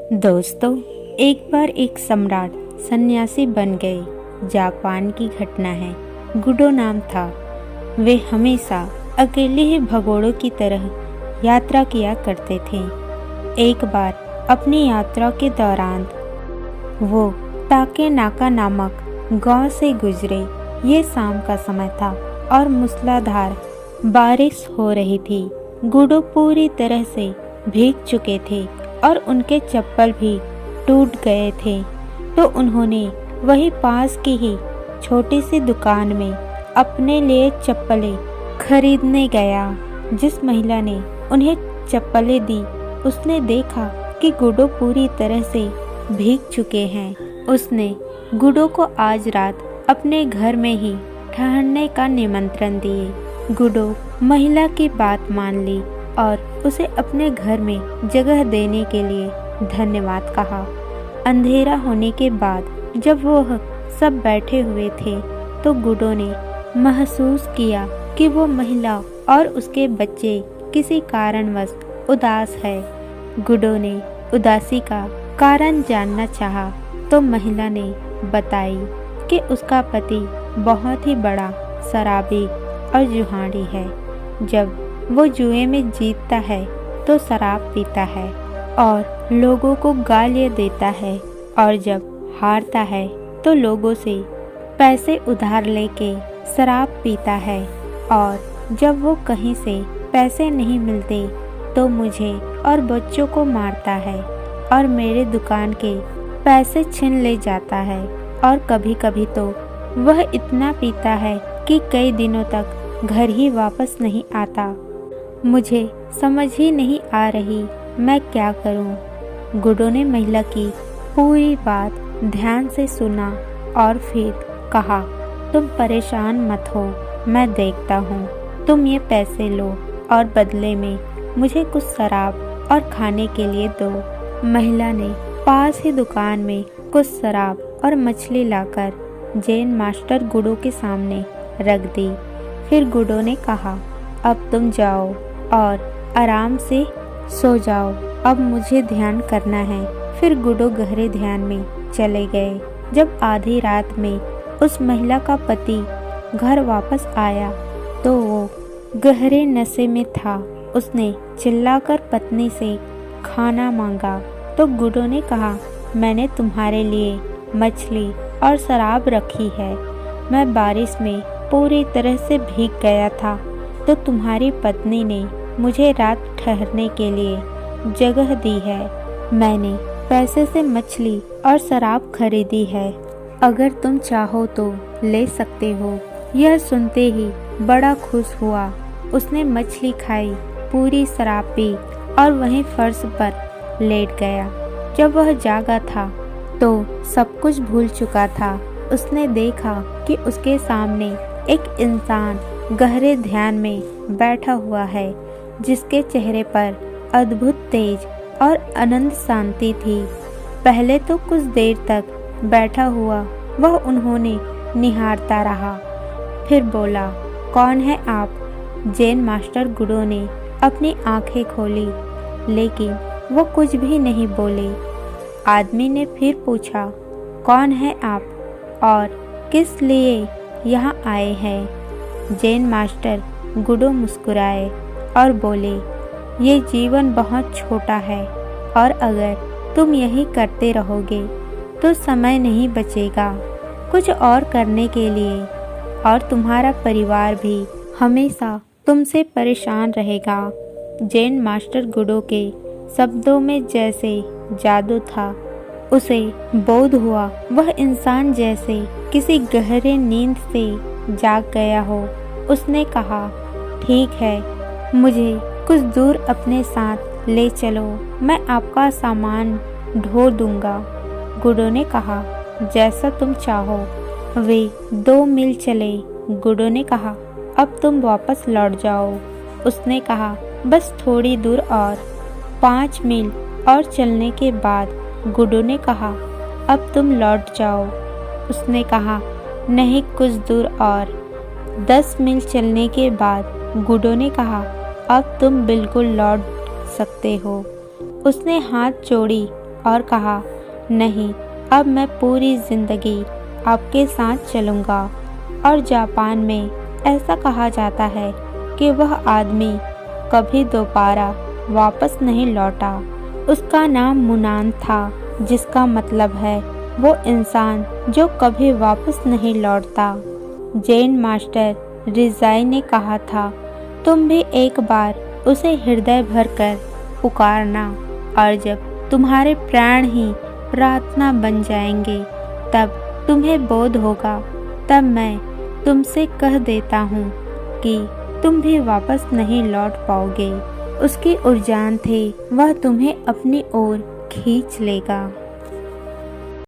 दोस्तों, एक बार एक सम्राट सन्यासी बन गए। जापान की घटना है। गुडो नाम था। वे हमेशा अकेले ही भगोड़ों की तरह यात्रा किया करते थे। एक बार अपनी यात्रा के दौरान वो ताके नाका नामक गांव से गुजरे। ये शाम का समय था और मूसलाधार बारिश हो रही थी। गुडो पूरी तरह से भीग चुके थे और उनके चप्पल भी टूट गए थे। तो उन्होंने वही पास की ही छोटी सी दुकान में अपने लिए चप्पलें खरीदने गया। जिस महिला ने उन्हें चप्पलें दी, उसने देखा कि गुडो पूरी तरह से भीग चुके हैं। उसने गुडो को आज रात अपने घर में ही ठहरने का निमंत्रण दिए। गुडो महिला की बात मान ली और उसे अपने घर में जगह देने के लिए धन्यवाद कहा। अंधेरा होने के बाद जब वह सब बैठे हुए थे तो गुडो ने महसूस किया कि वो महिला और उसके बच्चे किसी कारणवश उदास है। गुडो ने उदासी का कारण जानना चाहा तो महिला ने बताई कि उसका पति बहुत ही बड़ा शराबी और जुहाड़ी है। जब वो जुए में जीतता है तो शराब पीता है और लोगों को गालियाँ देता है, और जब हारता है तो लोगों से पैसे उधार लेके शराब पीता है, और जब वो कहीं से पैसे नहीं मिलते तो मुझे और बच्चों को मारता है और मेरे दुकान के पैसे छीन ले जाता है। और कभी कभी तो वह इतना पीता है कि कई दिनों तक घर ही वापस नहीं आता। मुझे समझ ही नहीं आ रही मैं क्या करूं। गुडो ने महिला की पूरी बात ध्यान से सुना और फिर कहा, तुम परेशान मत हो, मैं देखता हूँ। तुम ये पैसे लो और बदले में मुझे कुछ शराब और खाने के लिए दो। महिला ने पास ही दुकान में कुछ शराब और मछली लाकर जैन मास्टर गुडो के सामने रख दी। फिर गुडो ने कहा, अब तुम जाओ और आराम से सो जाओ, अब मुझे ध्यान करना है। फिर गुडो गहरे ध्यान में चले गए। जब आधी रात में उस महिला का पति घर वापस आया तो वो गहरे नशे में था। उसने चिल्लाकर पत्नी से खाना मांगा तो गुडो ने कहा, मैंने तुम्हारे लिए मछली और शराब रखी है। मैं बारिश में पूरी तरह से भीग गया था तो तुम्हारी पत्नी ने मुझे रात ठहरने के लिए जगह दी है। मैंने पैसे से मछली और शराब खरीदी है। अगर तुम चाहो तो ले सकते हो। यह सुनते ही बड़ा खुश हुआ। उसने मछली खाई, पूरी शराब पी और वहीं फर्श पर लेट गया। जब वह जागा था तो सब कुछ भूल चुका था। उसने देखा कि उसके सामने एक इंसान गहरे ध्यान में बैठा हुआ है, जिसके चेहरे पर अद्भुत तेज और अनंत शांति थी। पहले तो कुछ देर तक बैठा हुआ वह उन्होंने निहारता रहा, फिर बोला, कौन है आप? जैन मास्टर गुडो ने अपनी आंखें खोली, लेकिन वो कुछ भी नहीं बोले। आदमी ने फिर पूछा, कौन है आप और किस लिए यहाँ आए हैं? जैन मास्टर गुडो मुस्कुराए और बोले, ये जीवन बहुत छोटा है और अगर तुम यही करते रहोगे तो समय नहीं बचेगा कुछ और करने के लिए, और तुम्हारा परिवार भी हमेशा तुमसे परेशान रहेगा। जैन मास्टर गुडो के शब्दों में जैसे जादू था। उसे बोध हुआ वह इंसान जैसे किसी गहरे नींद से जाग गया हो। उसने कहा, ठीक है, मुझे कुछ दूर अपने साथ ले चलो, मैं आपका सामान ढो दूंगा। गुडो ने कहा, जैसा तुम चाहो। वे 2 मील चले। गुडो ने कहा, अब तुम वापस लौट जाओ। उसने कहा, बस थोड़ी दूर और। 5 मील और चलने के बाद गुडो ने कहा, अब तुम लौट जाओ। उसने कहा, नहीं, कुछ दूर और। 10 मील चलने के बाद गुडो ने कहा, अब तुम बिल्कुल लौट सकते हो। उसने हाथ जोड़ी और कहा, नहीं, अब मैं पूरी जिंदगी आपके साथ चलूँगा। और जापान में ऐसा कहा जाता है कि वह आदमी कभी दोबारा वापस नहीं लौटा। उसका नाम मुनान था, जिसका मतलब है वो इंसान जो कभी वापस नहीं लौटता। जैन मास्टर रिजाई ने कहा था, तुम भी एक बार उसे हृदय भर कर पुकारना, और जब तुम्हारे प्राण ही प्रार्थना बन जाएंगे तब तुम्हें बोध होगा। तब मैं तुमसे कह देता हूँ कि तुम भी वापस नहीं लौट पाओगे। उसकी उड़ान थे, वह तुम्हें अपनी ओर खींच लेगा।